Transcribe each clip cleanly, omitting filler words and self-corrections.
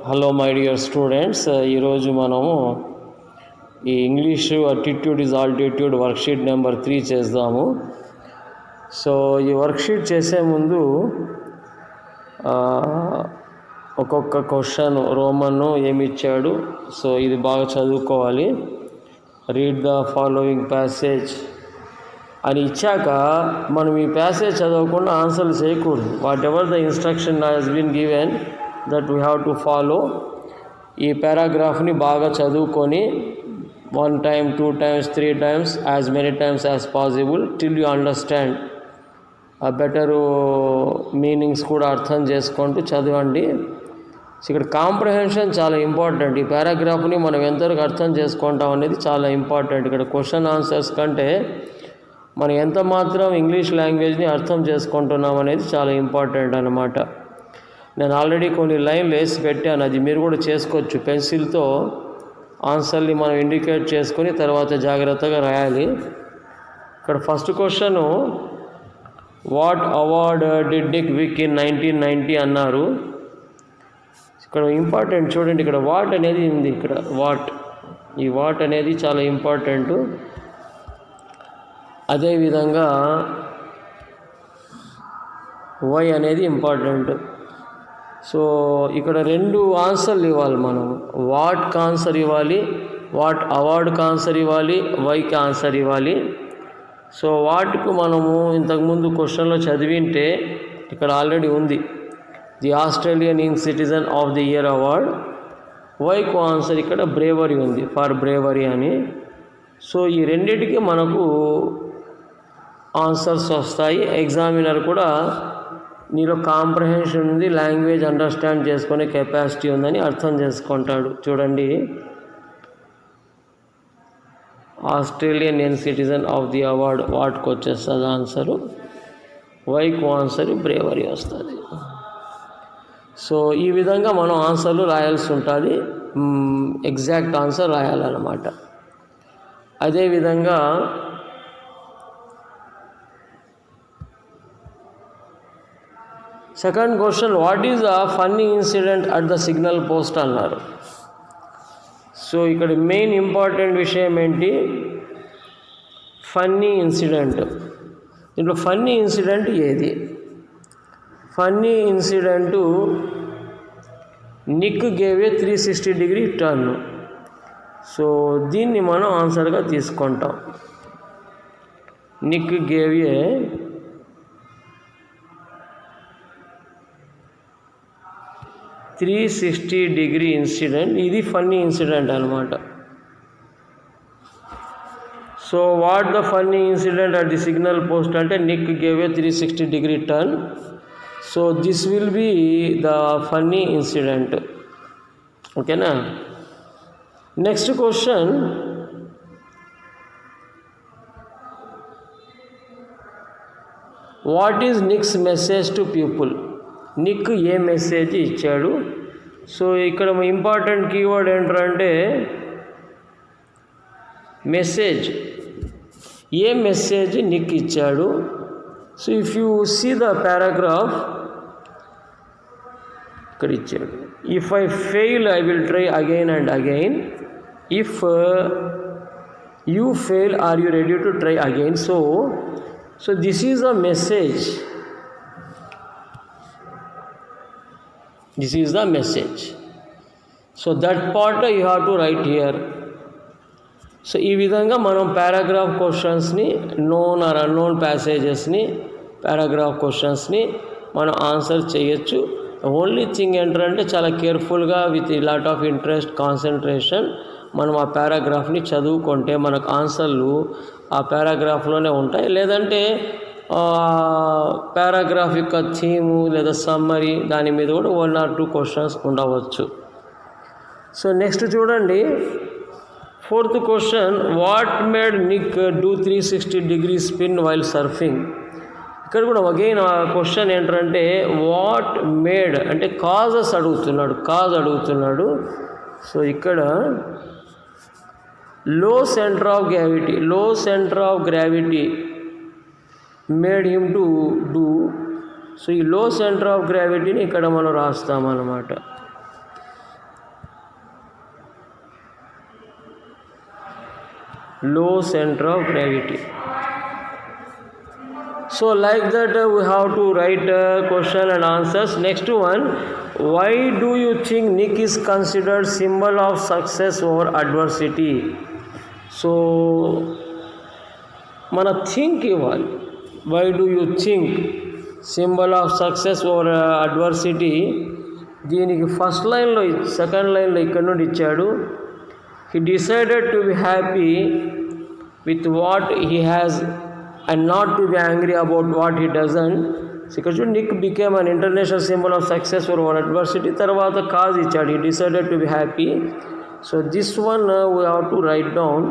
Hello my dear students, ఈరోజు మనము ఈ English attitude is altitude worksheet number 3 చేద్దాము. సో ఈ వర్క్షీట్ చేసే ముందు ఒక్కొక్క క్వశ్చన్ రోమన్ ఏమి ఇచ్చాడు, సో ఇది బాగా చదువుకోవాలి. రీడ్ ద ఫాలోయింగ్ ప్యాసేజ్ అని ఇచ్చాక మనం ఈ ప్యాసేజ్ చదవకుండా ఆన్సర్లు చేయకూడదు. Whatever the instruction has been given that we have to follow. ఈ పారాగ్రాఫ్ని బాగా చదువుకొని 1 time, 2 times, 3 times, as many times as possible till you understand. ఆ బెటరు మీనింగ్స్ కూడా అర్థం చేసుకుంటూ చదవండి. ఇక్కడ కాంప్రహెన్షన్ చాలా ఇంపార్టెంట్. ఈ పారాగ్రాఫ్ని మనం ఎంతవరకు అర్థం చేసుకుంటాం అనేది చాలా ఇంపార్టెంట్. ఇక్కడ క్వశ్చన్ ఆన్సర్స్ కంటే మనం ఎంత మాత్రం ఇంగ్లీష్ లాంగ్వేజ్ని అర్థం చేసుకుంటున్నాం అనేది చాలా ఇంపార్టెంట్ అన్నమాట. నేను ఆల్రెడీ కొన్ని లైన్లు వేసి పెట్టాను, అది మీరు కూడా చేసుకోవచ్చు. పెన్సిల్తో ఆన్సర్ని మనం ఇండికేట్ చేసుకొని తర్వాత జాగ్రత్తగా రాయాలి. ఇక్కడ first question, what award did Nick విక్ ఇన్ 1990 అన్నారు. ఇక్కడ ఇంపార్టెంట్ చూడండి, ఇక్కడ వాట్ అనేది ఉంది. ఇక్కడ ఈ వాట్ అనేది చాలా ఇంపార్టెంటు. అదేవిధంగా వై అనేది ఇంపార్టెంట్. సో ఇక్కడ 2 ఆన్సర్లు ఇవ్వాలి మనం. వాట్కి ఆన్సర్ ఇవ్వాలి, వాట్ అవార్డ్కి ఆన్సర్ ఇవ్వాలి, వైకి ఆన్సర్ ఇవ్వాలి. సో వాట్కు మనము ఇంతకుముందు క్వశ్చన్లో చదివింటే ఇక్కడ ఆల్రెడీ ఉంది, the Australian young citizen of the year award. Vaiku answer ఇక్కడ బ్రేవరీ ఉంది, ఫర్ బ్రేవరీ అని. సో ఈ రెండిటికి మనకు ఆన్సర్స్ వస్తాయి. ఎగ్జామినర్ కూడా నీలో కాంప్రహెన్షన్ ఉంది, లాంగ్వేజ్ అండర్స్టాండ్ చేసుకునే కెపాసిటీ ఉందని అర్థం చేసుకుంటాడు. చూడండి, Australian young citizen of the award వాట్కి వచ్చేస్తుంది ఆన్సరు, వైకు ఆన్సర్ బ్రేవరీ వస్తుంది. సో ఈ విధంగా మనం ఆన్సర్లు రాయాల్సి ఉంటుంది, ఎగ్జాక్ట్ ఆన్సర్ రాయాలన్నమాట. అదేవిధంగా second question, what is the funny incident at the signal post అన్నారు. సో ఇక్కడ మెయిన్ ఇంపార్టెంట్ విషయం ఏంటి, ఫన్నీ ఇన్సిడెంట్. దీంట్లో ఫన్నీ ఇన్సిడెంట్ ఏది? Funny incident Nick gave a 360 turn. So దీన్ని మనం ఆన్సర్గా తీసుకుంటాం. నిక్ గేవ్ ఏ 360 ఇన్సిడెంట్, ఇది ఫన్నీ ఇన్సిడెంట్ అనమాట. So what the funny incident at the signal post అంటే Nick gave a 360 turn. So this will be the funny incident. ఓకేనా? Next question, what is Nick's message to people. Nick a message ఇచ్చాడు? So ఇక్కడ important keyword ఏంటంటే message. A message Nick ఇచ్చాడు? So if you see the paragraph, ఇక్కడ ఇచ్చాడు, if I fail I will try again and again, if you fail are you ready to try again. So this is a message. This is the message. So that part you have to write here. So ఈ విధంగా మనం paragraph క్వశ్చన్స్ని, known or unknown ప్యాసేజెస్ని, paragraph క్వశ్చన్స్ని మనం answer చేయొచ్చు. Only thing ఏంటంటే చాలా కేర్ఫుల్గా with lot of interest, concentration మనం ఆ పారాగ్రాఫ్ని చదువుకుంటే మనకు ఆన్సర్లు ఆ పారాగ్రాఫ్లోనే ఉంటాయి. లేదంటే పారాగ్రాఫ్ యొక్క థీము లేదా సమ్మరీ దాని మీద కూడా 1 or 2 క్వశ్చన్స్ ఉండవచ్చు. సో నెక్స్ట్ చూడండి, fourth question, what made Nick do 360 spin while surfing. ఇక్కడ కూడా అగైన్ ఆ క్వశ్చన్ ఏంటంటే వాట్ మేడ్ అంటే కాజ్ అడుగుతున్నాడు. సో ఇక్కడ లో centre of gravity made him to do. So ఈ లో సెంటర్ ఆఫ్ గ్రావిటీని ఇక్కడ మనం రాస్తామన్నమాట. low center of gravity. So like that we have to write question and answers. Next one, why do you think Nick is considered symbol of success over adversity? So మన think ఇవ్వాలి. Why do you think symbol of success over adversity? దీనికి first లైన్లో second లైన్లో ఇక్కడ నుండి ఇచ్చాడు. He decided to be happy with what he has and not to be angry about what he doesn't. ఇక్కడ చూడు, Nick became an international symbol of success over adversity. తర్వాత cause ఇచ్చాడు, he decided to be happy. So this one we have to write down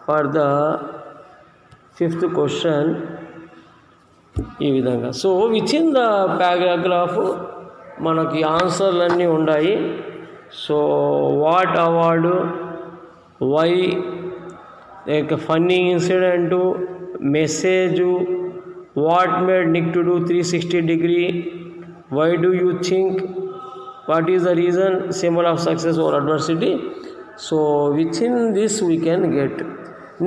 for the fifth question ఈ విధంగా. So within the paragraph మనకి ఆన్సర్లన్నీ ఉన్నాయి. So what award, why, funny incident, message, what made Nick to do 360 degree, why do you think, what is the reason, symbol of success over adversity. So within this we can get.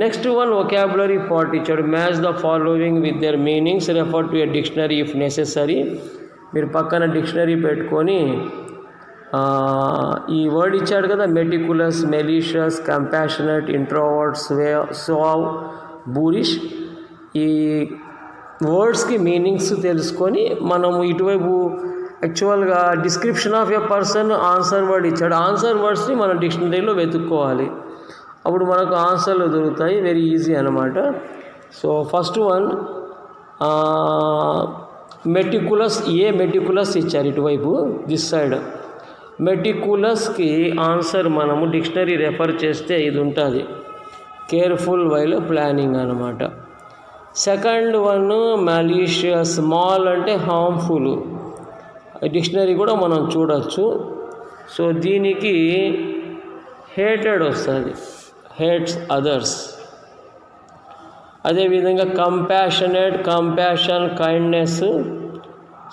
Next one, vocabulary part ఇచ్చాడు. Match the following with their meanings, refer to a dictionary if necessary. మీరు పక్కన dictionary పెట్టుకొని ఈ word ఇచ్చాడు కదా, meticulous, malicious, compassionate, introvert, suave, boorish. ఈ వర్డ్స్కి meanings తెలుసుకొని మనము ఇటువైపు యాక్చువల్గా description of a person answer word ఇచ్చాడు. ఆన్సర్ వర్డ్స్ని మనం డిక్షనరీలో వెతుక్కోవాలి, అప్పుడు మనకు ఆన్సర్లు దొరుకుతాయి. వెరీ ఈజీ అనమాట. So first one meticulous. Meticulous ఇచ్చారు ఇటువైపు, దిస్ సైడ్. మెటికులస్కి ఆన్సర్ మనము డిక్షనరీ రెఫర్ చేస్తే ఇది ఉంటుంది, కేర్ఫుల్ వైల్ ప్లానింగ్ అనమాట. Second one malicious. స్మాల్ అంటే హార్మ్ఫుల్, డిక్షనరీ కూడా మనం చూడవచ్చు. సో దీనికి హేటెడ్ వస్తుంది, హేట్స్ అదర్స్. అదేవిధంగా కంపాషనేట్, కంపాషన్, కైండ్నెస్.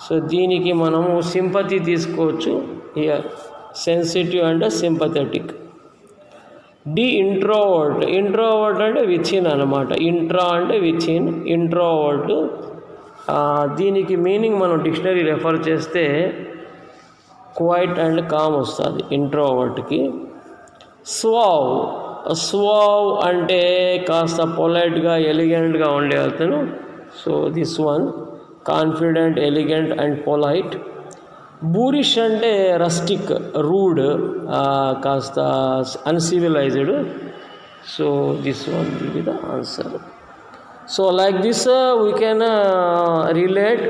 సో దీనికి మనము సింపతి తీసుకోవచ్చు here, sensitive and sympathetic. Introvert. Introvert అంటే విచిన్ అనమాట. ఇంట్రా అంటే విచిన్, ఇంట్రోవర్ట్. దీనికి మీనింగ్ మనం డిక్షనరీ రెఫర్ చేస్తే క్వైట్ అండ్ కామ్ వస్తుంది ఇంట్రోవర్ట్కి. స్వావ్. స్వావ్ అంటే కాస్త పొలైట్గా, ఎలిగెంట్గా ఉండే అతను. So this one, confident, elegant and polite. Boorish అంటే రస్టిక్, రూడ్, కాస్త uncivilised. So this one will be the answer. So like this we can relate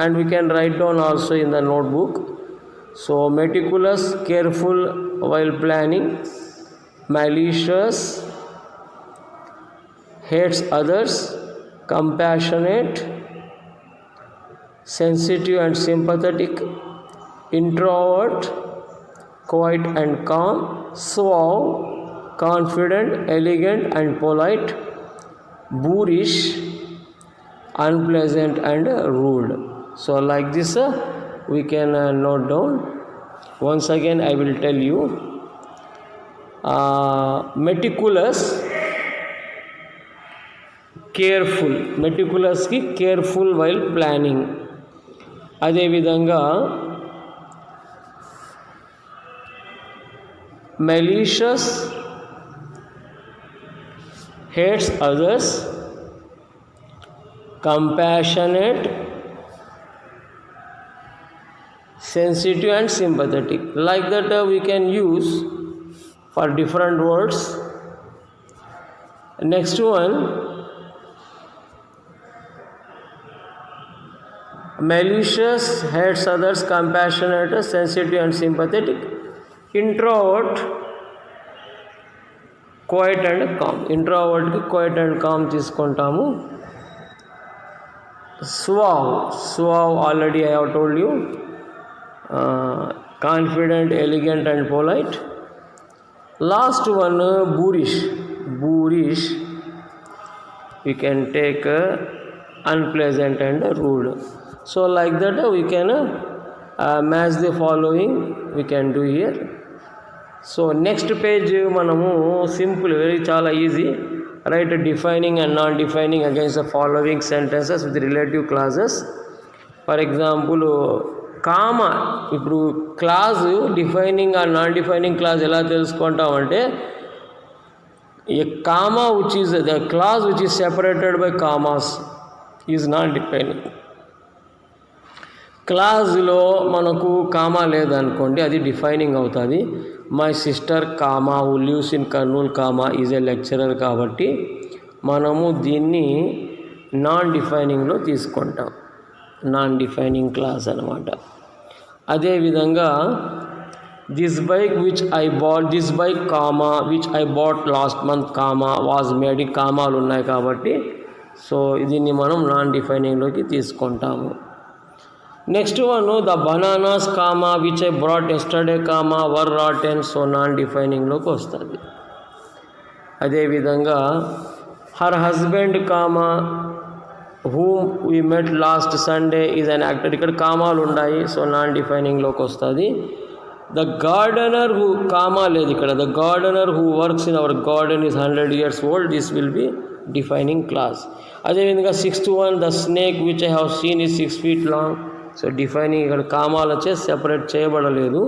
and we can write down also in the notebook. So meticulous, careful while planning. Malicious, hates others. Compassionate, sensitive and sympathetic. Introvert, quiet and calm. Suave, confident, elegant and polite. Boorish, unpleasant and rude. So like this we can note down. Once again I will tell you. Meticulous, careful. మెటికులస్కి careful while planning. అదేవిధంగా malicious, hates others. Compassionate, sensitive and sympathetic. Like that we can use for different words. Next one, malicious, hates others, compassionate, sensitive and sympathetic. Introvert, quiet and calm. Introvert ki quiet and calm తీసుకుంటాము. Suave already I have told you. Confident, elegant and polite. Last one, boorish. We can take unpleasant and rude. So like that we can match the following we can do here. So next page manamu simple, very chala easy. write defining and non-defining against the following sentences with relative clauses. For example, comma ఇప్పుడు clause defining or non defining clause ఎలా తెలుసుకుంటామంటే a comma which is the clause which is separated by commas is non-defining. క్లాజ్లో మనకు comma లేదనుకోండి, అది defining అవుతుంది. My sister comma who lives in Kurnool comma is a lecturer కాబట్టి మనము దీన్ని non డిఫైనింగ్లో తీసుకుంటాం, నాన్ డిఫైనింగ్ క్లాజ్ అనమాట. అదేవిధంగా this bike which I bought, this bike comma which I bought last month comma was made, కామాలు ఉన్నాయి కాబట్టి సో దీన్ని మనం నాన్ డిఫైనింగ్లోకి తీసుకుంటాము. Next one the bananas comma which I brought yesterday comma were rotten, so non డిఫైనింగ్లోకి వస్తుంది. అదేవిధంగా her husband comma whom we met last Sunday is an actor, ఇక్కడ కామాలు ఉన్నాయి సో నాన్ డిఫైనింగ్లోకి వస్తుంది. ద గార్డెనర్ హూ, కామా లేదు ఇక్కడ, the gardener who works in our garden is 100 years old, this will be defining clause. అదేవిధంగా 6th one the snake which I have seen is 6 feet long, so defining ఇక్కడ కామాలు వచ్చే separate చేయబడలేదు.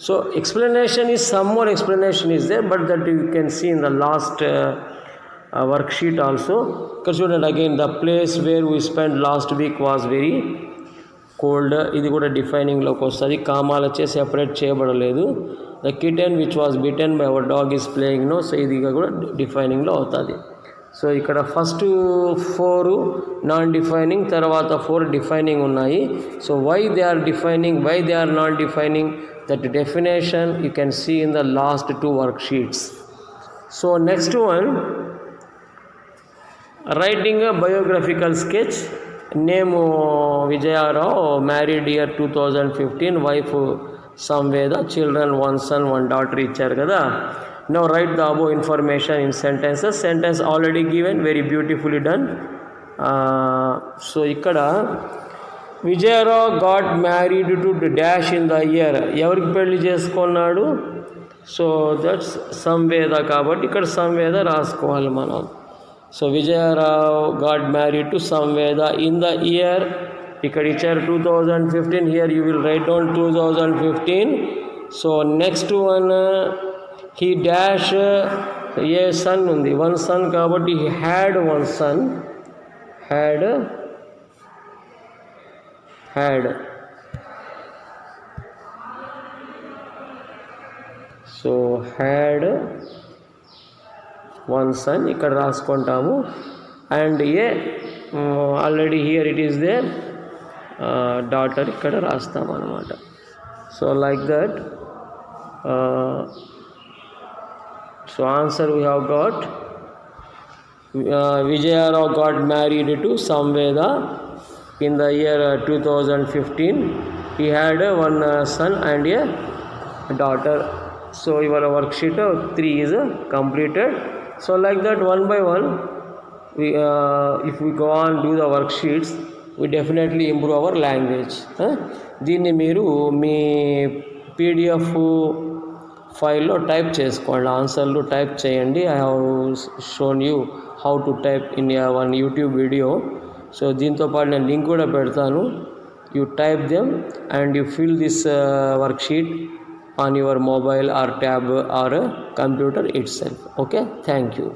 So explanation is some more explanation is there, but that you can see in the last worksheet also. ఇక్కడ చూడండి again the place where we spend last week was very cold, ఇది కూడా డిఫైనింగ్లోకి వస్తుంది, కామాలు వచ్చే సెపరేట్ చేయబడలేదు. The kitten which was bitten by our dog is playing no, so ఇది కూడా డిఫైనింగ్లో అవుతుంది. సో ఇక్కడ ఫస్ట్ 4 నాన్ డిఫైనింగ్, తర్వాత 4 డిఫైనింగ్ ఉన్నాయి. So why they are defining, why they are not defining, that definition you can see in the last 2 worksheets. సో next వన్ రైటింగ్ a biographical sketch. Name Vijayarao, married year 2015, wife Samveda, children 1 son 1 daughter ఇచ్చారు కదా. Now write the above information in sentences. Sentence already given, very beautifully done. So ఇక్కడ Vijayarao got married to dash in the year, ఎవరికి పెళ్లి చేసుకున్నాడు, so that's Samveda కాబట్టి ఇక్కడ సంవేద రాసుకోవాలి మనం. So Vijayarao got married to Samveda in the year, ఇక్కడ ఇచ్చారు 2015, here you will write down 2015. So next one he dash, a son ఉంది, 1 son కాబట్టి he had 1 son, had so had 1 son ఇక్కడ రాసుకుంటాము. And a already here it is there, daughter ఇక్కడ రాస్తాం అన్నమాట. So like that. So answer we have got Vijayarao got married to Samveda in the year 2015. He had 1 son and a daughter. So your worksheet 3 is completed. So like that, one by one, we if we go on do the worksheets, we definitely improve our language. దీన్ని మీరు మీ PDF ఫైల్లో type చేసుకోండి, ఆన్సర్లు type చేయండి. I have shown you how to type in one YouTube video. So దీంతో పాటు నేను link కూడా పెడతాను. You type them and you fill this worksheet on your mobile or tab or computer itself. Okay, thank you.